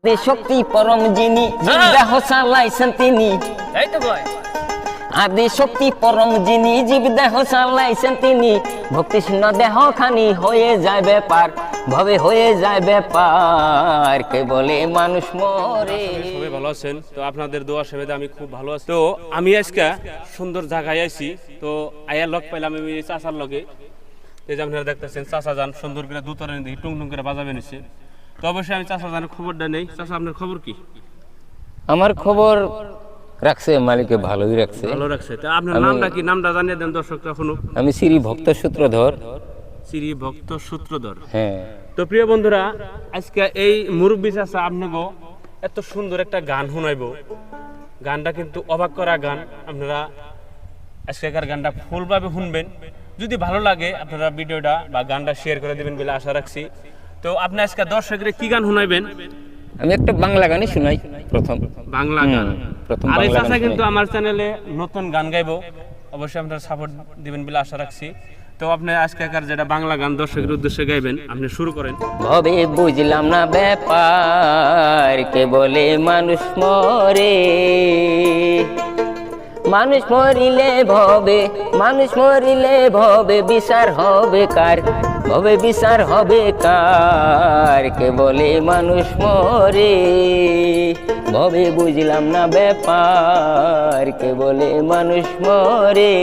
আদি শক্তি পরম যিনি জীবদেহ চালাইছেন তিনি, এই তো ভাই আদি শক্তি পরম যিনি জীবদেহ চালাইছেন তিনি, ভক্তি শূন্য দেহ খানি হয়ে যায় ব্যাপার, ভবে হয়ে যায় ব্যাপার, কে বলে মানুষ মরে। সবাই ভালো আছেন তো? আপনাদের দোয়া সেবাতে আমি খুব ভালো আছি। তো আমি আজকে সুন্দর জায়গায় আইছি, তো আয়া লগ পাইলাম আমি চাচার লগে। এই যে আপনারা দেখতেছেন চাচা যান সুন্দর করে দুতরে দেখি টুং টুং করে বাজাবে নিছে। তো অবশ্যই আমি চাচা জানের খবরটা নেই। চাচা আপনার খবর কি? আমার খবর রাখছে মালিকে, ভালোই রাখছে। ভালো রাখছে। তা আপনার নামটা কি? নামটা জানিয়ে দেন দর্শকরা এখনো। আমি শ্রী ভক্ত সূত্রধর। শ্রী ভক্ত সূত্রধর। হ্যাঁ, তো প্রিয় বন্ধুরা, আজকে এই মুরব্বী চাচা আপনাকে এত সুন্দর একটা গান শোনাইবো। গানটা কিন্তু অবাক করা গান। আপনারা আজকেকার গানটা ফুলভাবে শুনবেন। যদি ভালো লাগে আপনারা ভিডিওটা বা গানটা শেয়ার করে দিবেন বলে আশা রাখছি। তো আপনি আজকে দর্শকদের কি গান শোনাইবেন? আমি একটা বাংলা গানই শোনাই প্রথম। বাংলা গান। প্রথম আর এই বাংলা চাচা গান কিন্তু শোনাই। আমার চ্যানেলে নতুন গান গাইবো, অবশ্যই আপনারা সাপোর্ট দিবেন বলে আশা রাখছি। তো আপনি আজকেকার যেটা বাংলা গান দর্শকের উদ্দেশ্যে গাইবেন, আপনি শুরু করেন। ভবে বুঝলাম না ব্যাপার, কে বলে মানুষ মরে, মানুষ মরিলে ভবে, মানুষ মরিলে ভবে বিচার হবে কার, ভবে বিচার হবে কার, কে বলে মানুষ মরে, ভবে বুঝলাম না ব্যাপার, কে বলে মানুষ মরে।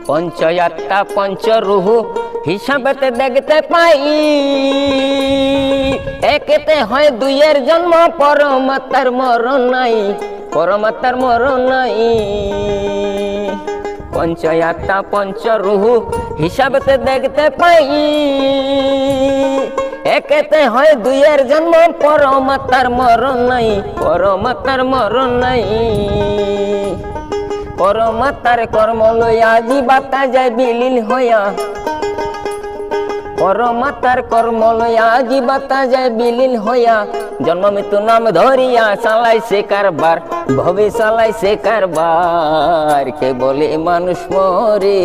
পঞ্চয়াত্মা পঞ্চরূহ হিসাবেতে দেখতে পাই, একেতে হয় দুইয়ের জন্ম, পরমাত্মার মরণ নাই, পরমাত্মার মরণ নাই। পঞ্চয়াত্মা পঞ্চরূহ হিসাবেতে দেখতে পাই, একেতে হয় দুইয়ের জন্ম, পরমাত্মার মরণ নাই, পরমাত্মার মরণ নাই। পরমাত্মার কর্ম লইয়া জীবাত্মা যায় বিলীন হইয়া, পরমাত্মার কর্ম লইয়া জীবাত্মা যায় বিলীন হইয়া, জন্ম মৃত্যু নাম ধরিয়া চালাইছে কারবার, ভবে চালাইছে কারবার, কে বলে মানুষ মরে,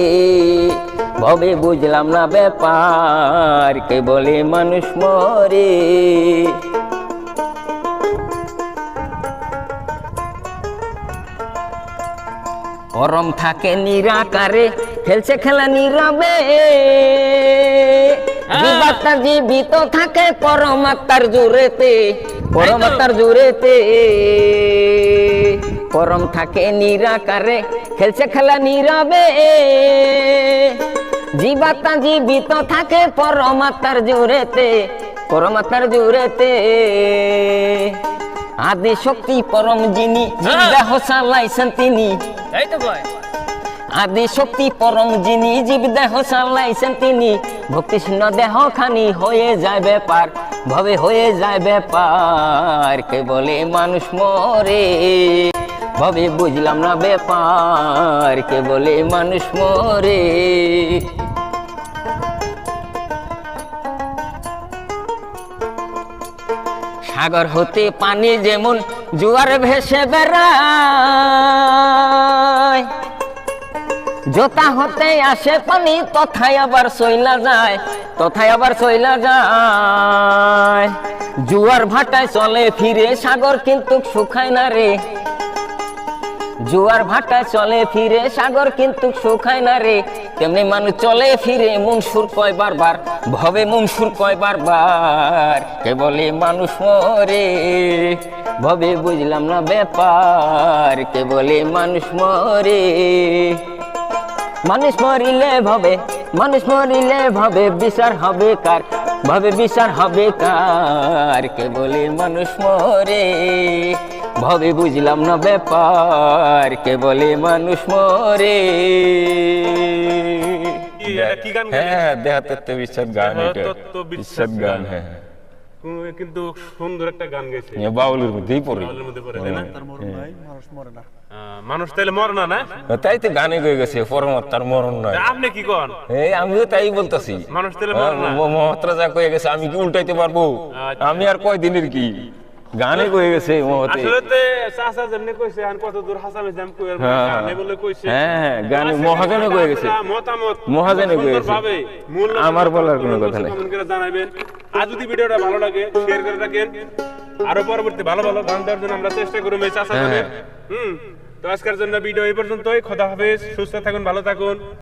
ভবে বুঝলাম না ব্যাপার, কে বলে মানুষ মরে। পরম থাকে নিরাকারে, খেলছে খেলা নীরবে, জীবাত্মা জীবিত থাকে পরমাত্মার জোরেতে, পরমাত্মার জোরেতে। পরম থাকে নিরাকারে, খেলছে খেলা নীরবে, জীবাত্মা জীবিত থাকে পরমাত্মার জোরেতে, পরমাত্মার জোরেতে। আদি শক্তি পরম যিনি জীবদেহ চালাইছেন তিনি, এই তো ভাই আদি শক্তি পরম যিনি জীবদেহ চালাইছেন তিনি, ভক্তি শূন্য দেহ খানি হয়ে যায় ব্যাপার, ভবে হয়ে যায় ব্যাপার, কে বলে মানুষ মরে, ভবে বুঝলাম না ব্যাপার, কে বলে মানুষ মরে। সাগর হতে পানি যেমন জোয়ার ভেসে বেড়ায়, জোতা হতে আসে পানি তথায় আবার চইলা যায়, তথায় আবার চইলা যায়। জোয়ার ভাটায় চলে ফিরে সাগর কিন্তু শুকায় না রে, জোয়ার ভাটায় চলে ফিরে সাগর কিন্তু শুকায় না রে, তেমনি মানুষ চলে ফিরে মন সুর কয় বারবার, ভবে মন সুর কয় বারবার, কে বলে মানুষ মরে, ভবে বুঝলাম না ব্যাপার, কে বলে মানুষ মরে। মানুষ মরিলে ভবে, মানুষ মরিলে ভবে বিচার হবে কার, ভবে বিচার হবে কার, কে বলে মানুষ মরে, ভবে বুঝলাম না ব্যাপার, কে বলে মানুষ মরে। কি গান? হ্যাঁ, দেহাত্ম বিশ্বাস গান, এটা দেহাত্ম বিশ্বাস গান। হ্যাঁ, কিন্তু সুন্দর একটা গান গাইছে। বাউলের মধ্যেই পড়ে। বাউলের মধ্যে পড়ে, তাই না? মানুষ তাইলে মরে না, না? তাই তো গানে গয়ে গেছে, পরমাত্মার মরণ নয়। তা আপনি কি কন? এই আমিও তাই বলতেছি, মানুষ তাইলে মরে না? মহাত্রা যা কয়ে গেছে আমি কি উল্টাইতে পারবো? আচ্ছা। আমি আর কয় দিনের কি গানে কয়ে গেছে মহতে আসলে তে চাচা যেমনি কইছে আর কত দূর হাসামে জাম কইর হ্যাঁ। গানে বলে কইছে হ্যাঁ, গানে মহাজনে কয়ে গেছে। মতামত মহাজনে কয়ে গেছে। সুন্দরভাবে মূল্য আমার বলার কোনো কথা নাই। কমেন্ট করে জানাবেন। আর যদি ভিডিওটা ভালো লাগে শেয়ার করে রাখেন, আরো পরবর্তী ভালো ভালো গান দেওয়ার জন্য আমরা চেষ্টা করব এই চাচা হ্যাঁ। তো আজকের জন্য ভিডিও এই পর্যন্তই। খোদা হাফেজ, সুস্থ থাকুন, ভালো থাকুন।